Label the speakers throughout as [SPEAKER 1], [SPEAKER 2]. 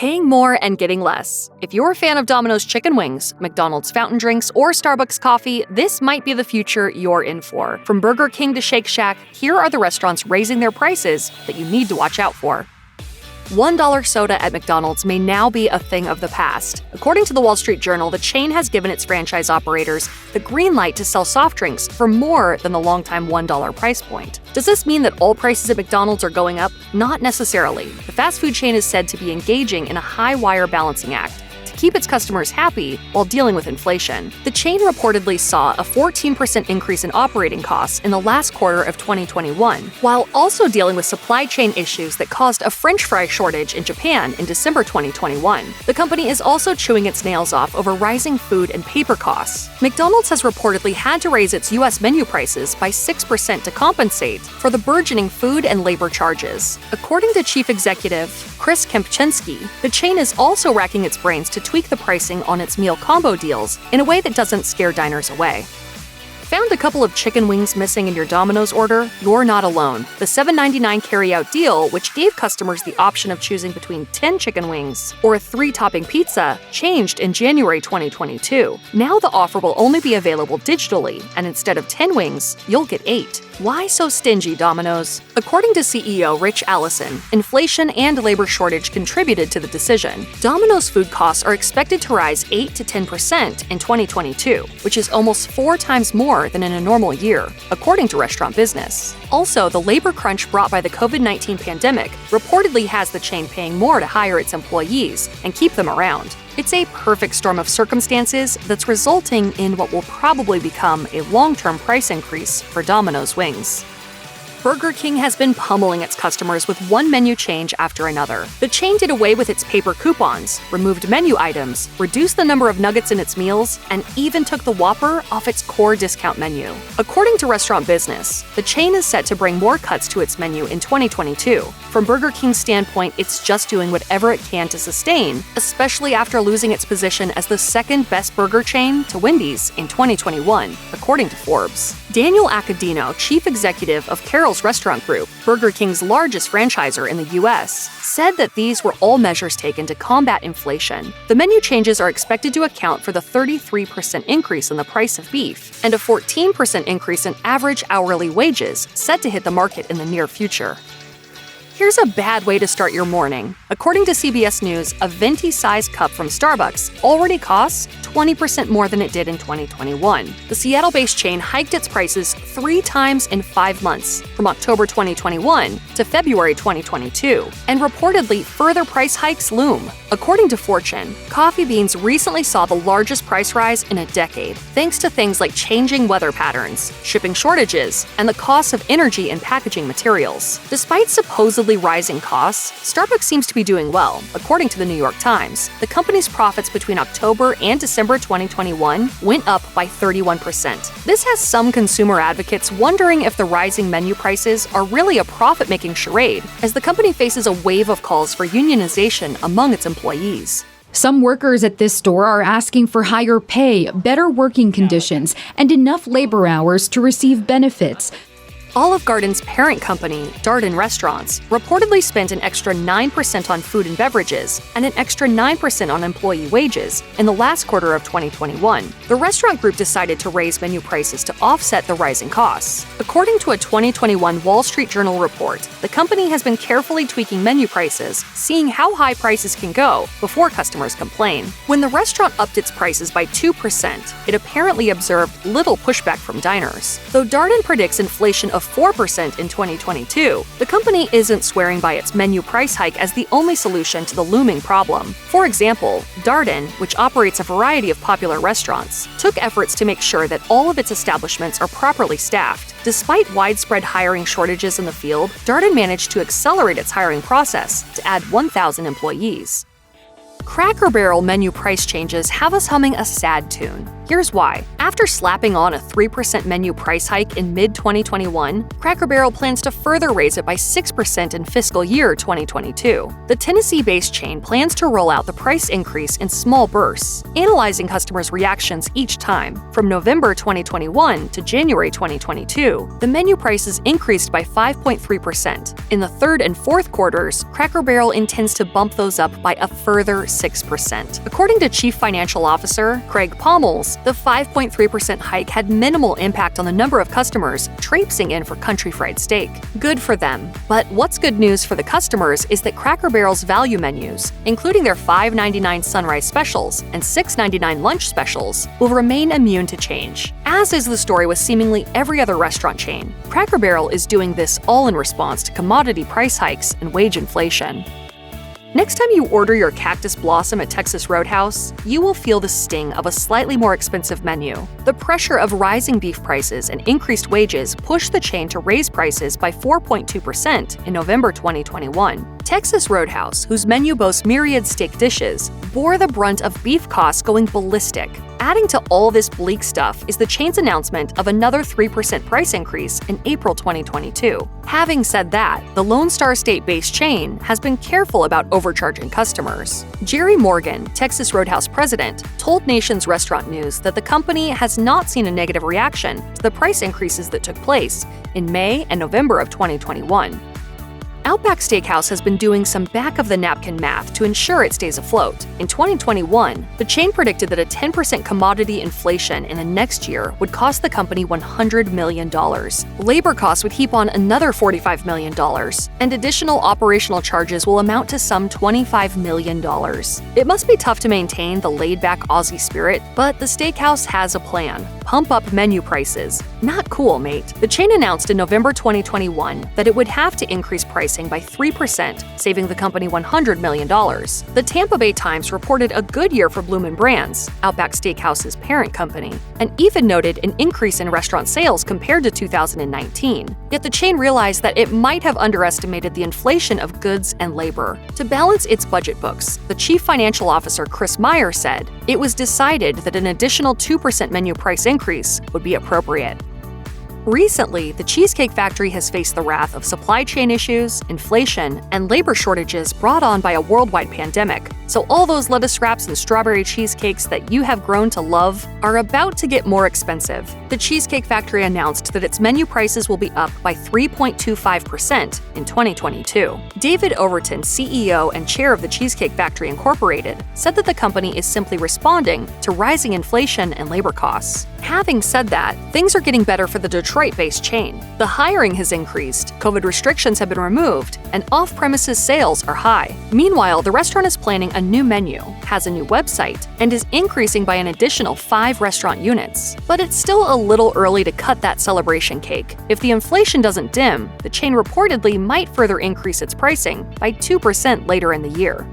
[SPEAKER 1] Paying more and getting less. If you're a fan of Domino's chicken wings, McDonald's fountain drinks, or Starbucks coffee, this might be the future you're in for. From Burger King to Shake Shack, here are the restaurants raising their prices that you need to watch out for. $1 soda at McDonald's may now be a thing of the past. According to the Wall Street Journal, the chain has given its franchise operators the green light to sell soft drinks for more than the longtime $1 price point. Does this mean that all prices at McDonald's are going up? Not necessarily. The fast food chain is said to be engaging in a high-wire balancing act to keep its customers happy while dealing with inflation. The chain reportedly saw a 14% increase in operating costs in the last quarter of 2021, while also dealing with supply chain issues that caused a French fry shortage in Japan in December 2021. The company is also chewing its nails off over rising food and paper costs. McDonald's has reportedly had to raise its U.S. menu prices by 6% to compensate for the burgeoning food and labor charges. According to Chief Executive Chris Kempczinski, the chain is also racking its brains to tweak the pricing on its meal combo deals in a way that doesn't scare diners away. Found a couple of chicken wings missing in your Domino's order? You're not alone. The $7.99 carry-out deal, which gave customers the option of choosing between 10 chicken wings or a 3-topping pizza, changed in January 2022. Now the offer will only be available digitally, and instead of 10 wings, you'll get 8. Why so stingy, Domino's? According to CEO Rich Allison, inflation and labor shortage contributed to the decision. Domino's food costs are expected to rise 8 to 10% in 2022, which is almost 4 times more than in a normal year, according to Restaurant Business. Also, the labor crunch brought by the COVID-19 pandemic reportedly has the chain paying more to hire its employees and keep them around. It's a perfect storm of circumstances that's resulting in what will probably become a long-term price increase for Domino's wings. Burger King has been pummeling its customers with one menu change after another. The chain did away with its paper coupons, removed menu items, reduced the number of nuggets in its meals, and even took the Whopper off its core discount menu. According to Restaurant Business, the chain is set to bring more cuts to its menu in 2022. From Burger King's standpoint, it's just doing whatever it can to sustain, especially after losing its position as the second best burger chain to Wendy's in 2021, according to Forbes. Daniel Accadino, chief executive of Carroll's Restaurant Group, Burger King's largest franchisor in the U.S., said that these were all measures taken to combat inflation. The menu changes are expected to account for the 33% increase in the price of beef and a 14% increase in average hourly wages set to hit the market in the near future. Here's a bad way to start your morning. According to CBS News, a venti-sized cup from Starbucks already costs 20% more than it did in 2021. The Seattle-based chain hiked its prices 3 times in 5 months, from October 2021 to February 2022, and reportedly further price hikes loom. According to Fortune, coffee beans recently saw the largest price rise in a decade, thanks to things like changing weather patterns, shipping shortages, and the cost of energy and packaging materials. Despite supposedly rising costs, Starbucks seems to be doing well. According to the New York Times, the company's profits between October and December 2021 went up by 31%. This has some consumer advocates wondering if the rising menu prices are really a profit-making charade, as the company faces a wave of calls for unionization among its employees.
[SPEAKER 2] Some workers at this store are asking for higher pay, better working conditions, and enough labor hours to receive benefits.
[SPEAKER 1] Olive Garden's parent company, Darden Restaurants, reportedly spent an extra 9% on food and beverages and an extra 9% on employee wages in the last quarter of 2021. The restaurant group decided to raise menu prices to offset the rising costs. According to a 2021 Wall Street Journal report, the company has been carefully tweaking menu prices, seeing how high prices can go before customers complain. When the restaurant upped its prices by 2%, it apparently observed little pushback from diners. Though Darden predicts inflation of 4% in 2022, the company isn't swearing by its menu price hike as the only solution to the looming problem. For example, Darden, which operates a variety of popular restaurants, took efforts to make sure that all of its establishments are properly staffed. Despite widespread hiring shortages in the field, Darden managed to accelerate its hiring process to add 1,000 employees. Cracker Barrel menu price changes have us humming a sad tune. Here's why. After slapping on a 3% menu price hike in mid-2021, Cracker Barrel plans to further raise it by 6% in fiscal year 2022. The Tennessee-based chain plans to roll out the price increase in small bursts, analyzing customers' reactions each time. From November 2021 to January 2022, the menu prices increased by 5.3%. In the third and fourth quarters, Cracker Barrel intends to bump those up by a further 6%. According to Chief Financial Officer Craig Pommels, the 5.3% hike had minimal impact on the number of customers traipsing in for country fried steak. Good for them. But what's good news for the customers is that Cracker Barrel's value menus, including their $5.99 Sunrise Specials and $6.99 Lunch Specials, will remain immune to change. As is the story with seemingly every other restaurant chain, Cracker Barrel is doing this all in response to commodity price hikes and wage inflation. Next time you order your cactus blossom at Texas Roadhouse, you will feel the sting of a slightly more expensive menu. The pressure of rising beef prices and increased wages pushed the chain to raise prices by 4.2% in November 2021. Texas Roadhouse, whose menu boasts myriad steak dishes, bore the brunt of beef costs going ballistic. Adding to all this bleak stuff is the chain's announcement of another 3% price increase in April 2022. Having said that, the Lone Star State-based chain has been careful about overcharging customers. Jerry Morgan, Texas Roadhouse president, told Nation's Restaurant News that the company has not seen a negative reaction to the price increases that took place in May and November of 2021. Outback Steakhouse has been doing some back-of-the-napkin math to ensure it stays afloat. In 2021, the chain predicted that a 10% commodity inflation in the next year would cost the company $100 million. Labor costs would heap on another $45 million, and additional operational charges will amount to some $25 million. It must be tough to maintain the laid-back Aussie spirit, but the steakhouse has a plan. Pump up menu prices. Not cool, mate. The chain announced in November 2021 that it would have to increase pricing by 3%, saving the company $100 million. The Tampa Bay Times reported a good year for Bloomin' Brands, Outback Steakhouse's parent company, and even noted an increase in restaurant sales compared to 2019. Yet the chain realized that it might have underestimated the inflation of goods and labor. To balance its budget books, the chief financial officer Chris Meyer said, "It was decided that an additional 2% menu price increase would be appropriate." Recently, the Cheesecake Factory has faced the wrath of supply chain issues, inflation, and labor shortages brought on by a worldwide pandemic. So all those lettuce wraps and strawberry cheesecakes that you have grown to love are about to get more expensive. The Cheesecake Factory announced that its menu prices will be up by 3.25% in 2022. David Overton, CEO and chair of the Cheesecake Factory Incorporated, said that the company is simply responding to rising inflation and labor costs. Having said that, things are getting better for the Detroit-based chain. The hiring has increased, COVID restrictions have been removed, and off-premises sales are high. Meanwhile, the restaurant is planning a new menu, has a new website, and is increasing by an additional 5 restaurant units. But it's still a little early to cut that celebration cake. If the inflation doesn't dim, the chain reportedly might further increase its pricing by 2% later in the year.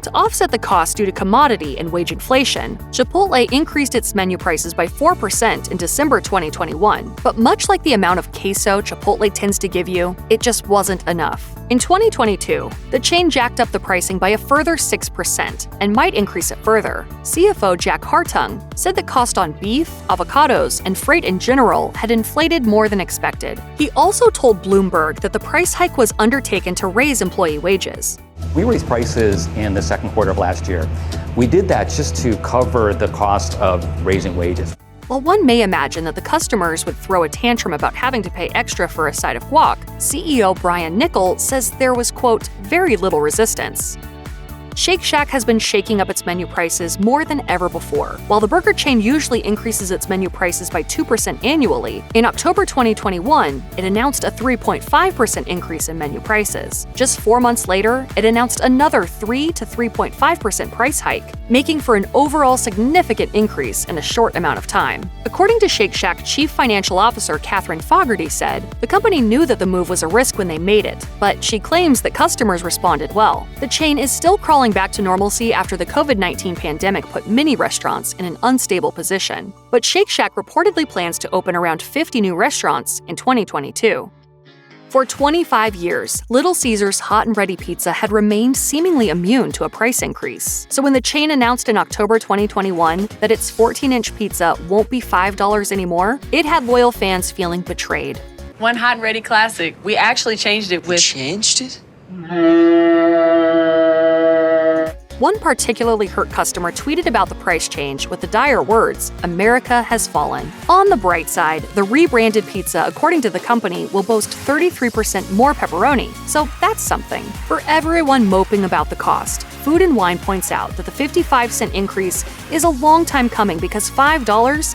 [SPEAKER 1] To offset the cost due to commodity and wage inflation, Chipotle increased its menu prices by 4% in December 2021. But much like the amount of queso Chipotle tends to give you, it just wasn't enough. In 2022, the chain jacked up the pricing by a further 6% and might increase it further. CFO Jack Hartung said that cost on beef, avocados, and freight in general had inflated more than expected. He also told Bloomberg that the price hike was undertaken to raise employee wages.
[SPEAKER 3] We raised prices in the second quarter of last year. We did that just to cover the cost of raising wages.
[SPEAKER 1] While one may imagine that the customers would throw a tantrum about having to pay extra for a side of guac, CEO Brian Niccol says there was, quote, very little resistance. Shake Shack has been shaking up its menu prices more than ever before. While the burger chain usually increases its menu prices by 2% annually, in October 2021, it announced a 3.5% increase in menu prices. Just 4 months later, it announced another 3 to 3.5% price hike, making for an overall significant increase in a short amount of time. According to Shake Shack Chief Financial Officer Catherine Fogarty said, the company knew that the move was a risk when they made it, but she claims that customers responded well. The chain is still crawling back to normalcy after the COVID-19 pandemic put many restaurants in an unstable position. But Shake Shack reportedly plans to open around 50 new restaurants in 2022. For 25 years, Little Caesars hot and ready pizza had remained seemingly immune to a price increase. So when the chain announced in October 2021 that its 14-inch pizza won't be $5 anymore, it had loyal fans feeling betrayed.
[SPEAKER 4] One hot and ready classic. We actually changed it with...
[SPEAKER 5] Changed it?
[SPEAKER 1] One particularly hurt customer tweeted about the price change with the dire words, "America has fallen." On the bright side, the rebranded pizza, according to the company, will boast 33% more pepperoni, so that's something. For everyone moping about the cost, Food and Wine points out that the 55-cent increase is a long time coming because $5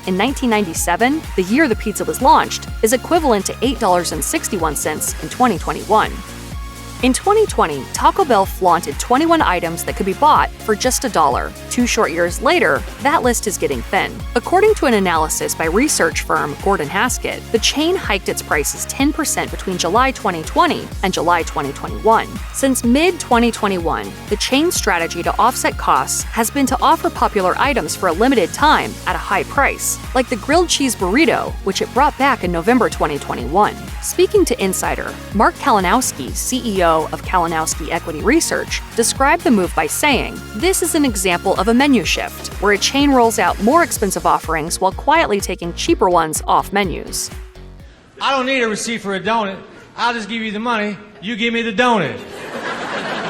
[SPEAKER 1] in 1997, the year the pizza was launched, is equivalent to $8.61 in 2021. In 2020, Taco Bell flaunted 21 items that could be bought for just $1. 2 short years later, that list is getting thin. According to an analysis by research firm Gordon Haskett, the chain hiked its prices 10% between July 2020 and July 2021. Since mid-2021, the chain's strategy to offset costs has been to offer popular items for a limited time at a high price, like the grilled cheese burrito, which it brought back in November 2021. Speaking to Insider, Mark Kalinowski, CEO of Kalinowski Equity Research, described the move by saying, "This is an example of a menu shift, where a chain rolls out more expensive offerings while quietly taking cheaper ones off menus."
[SPEAKER 6] I don't need a receipt for a donut. I'll just give you the money. You give me the donut.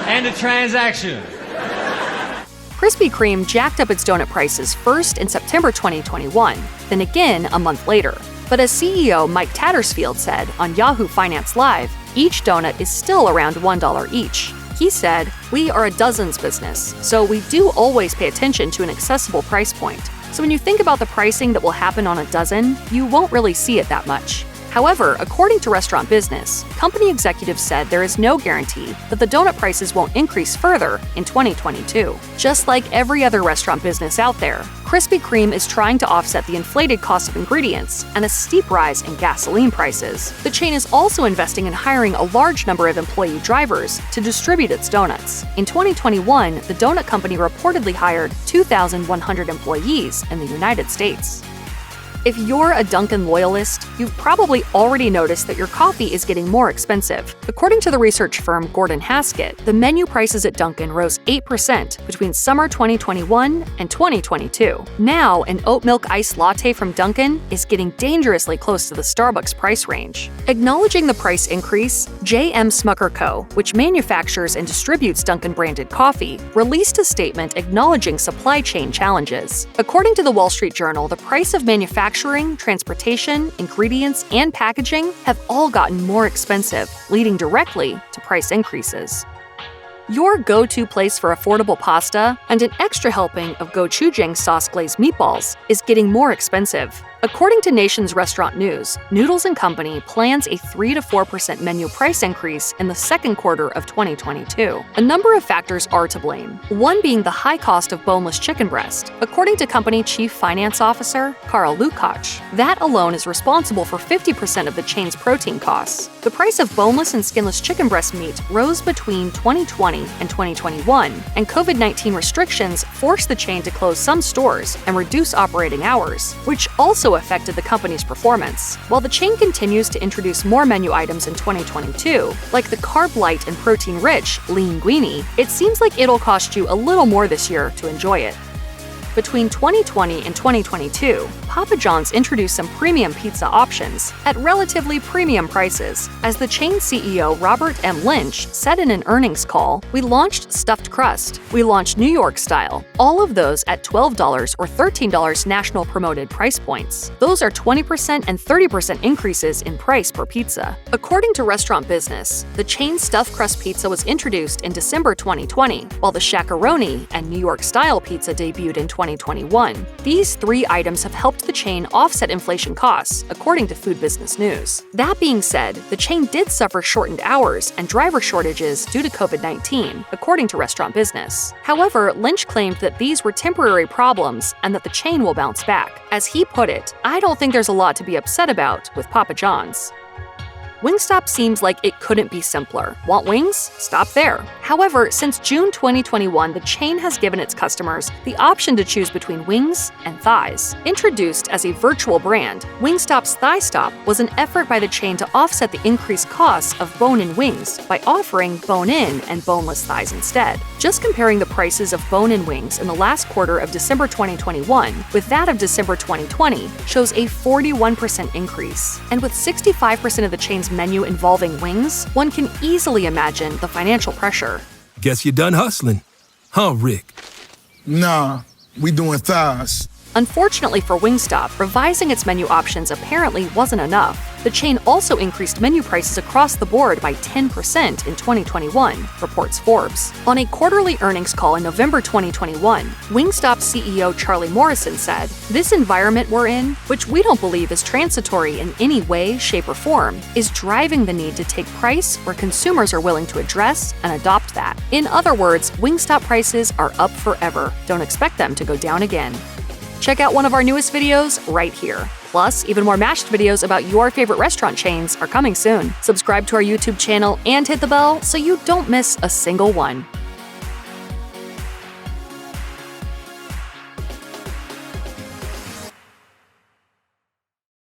[SPEAKER 6] And the transaction.
[SPEAKER 1] Krispy Kreme jacked up its donut prices first in September 2021, then again a month later. But as CEO Mike Tattersfield said on Yahoo Finance Live, each donut is still around $1 each. He said, "We are a dozens business, so we do always pay attention to an accessible price point. So when you think about the pricing that will happen on a dozen, you won't really see it that much." However, according to Restaurant Business, company executives said there is no guarantee that the donut prices won't increase further in 2022. Just like every other restaurant business out there, Krispy Kreme is trying to offset the inflated cost of ingredients and a steep rise in gasoline prices. The chain is also investing in hiring a large number of employee drivers to distribute its donuts. In 2021, the donut company reportedly hired 2,100 employees in the United States. If you're a Dunkin' loyalist, you've probably already noticed that your coffee is getting more expensive. According to the research firm Gordon Haskett, the menu prices at Dunkin' rose 8% between summer 2021 and 2022. Now, an oat milk iced latte from Dunkin' is getting dangerously close to the Starbucks price range. Acknowledging the price increase, J.M. Smucker Co., which manufactures and distributes Dunkin'-branded coffee, released a statement acknowledging supply chain challenges. According to the Wall Street Journal, the price of manufacturing, transportation, ingredients, and packaging have all gotten more expensive, leading directly to price increases. Your go-to place for affordable pasta and an extra helping of gochujang sauce-glazed meatballs is getting more expensive. According to Nation's Restaurant News, Noodles Company plans a 3 to 4% menu price increase in the second quarter of 2022. A number of factors are to blame, one being the high cost of boneless chicken breast. According to company Chief Finance Officer Carl Lukács, that alone is responsible for 50% of the chain's protein costs. The price of boneless and skinless chicken breast meat rose between 2020 and 2021, and COVID-19 restrictions forced the chain to close some stores and reduce operating hours, which also affected the company's performance. While the chain continues to introduce more menu items in 2022, like the carb-light and protein-rich Lean Guini, it seems like it'll cost you a little more this year to enjoy it. Between 2020 and 2022, Papa John's introduced some premium pizza options at relatively premium prices. As the chain CEO Robert M. Lynch said in an earnings call, "We launched stuffed crust. We launched New York style. All of those at $12 or $13 national promoted price points. Those are 20% and 30% increases in price per pizza." According to Restaurant Business, the chain's stuffed crust pizza was introduced in December 2020, while the Shaq-a-Roni and New York style pizza debuted in 2021. These 3 items have helped the chain offset inflation costs, according to Food Business News. That being said, the chain did suffer shortened hours and driver shortages due to COVID-19, according to Restaurant Business. However, Lynch claimed that these were temporary problems and that the chain will bounce back. As he put it, "I don't think there's a lot to be upset about with Papa John's." Wingstop seems like it couldn't be simpler. Want wings? Stop there. However, since June 2021, the chain has given its customers the option to choose between wings and thighs. Introduced as a virtual brand, Wingstop's Thigh Stop was an effort by the chain to offset the increased costs of bone-in wings by offering bone-in and boneless thighs instead. Just comparing the prices of bone-in wings in the last quarter of December 2021 with that of December 2020 shows a 41% increase. And with 65% of the chain's menu involving wings, one can easily imagine the financial pressure.
[SPEAKER 5] Guess you're done hustling, huh, Rick?
[SPEAKER 7] Nah, we doing thighs.
[SPEAKER 1] Unfortunately for Wingstop, revising its menu options apparently wasn't enough. The chain also increased menu prices across the board by 10% in 2021, reports Forbes. On a quarterly earnings call in November 2021, Wingstop CEO Charlie Morrison said, "This environment we're in, which we don't believe is transitory in any way, shape, or form, is driving the need to take price where consumers are willing to address and adopt that." In other words, Wingstop prices are up forever. Don't expect them to go down again. Check out one of our newest videos right here. Plus, even more mashed videos about your favorite restaurant chains are coming soon. Subscribe to our YouTube channel and hit the bell so you don't miss a single one.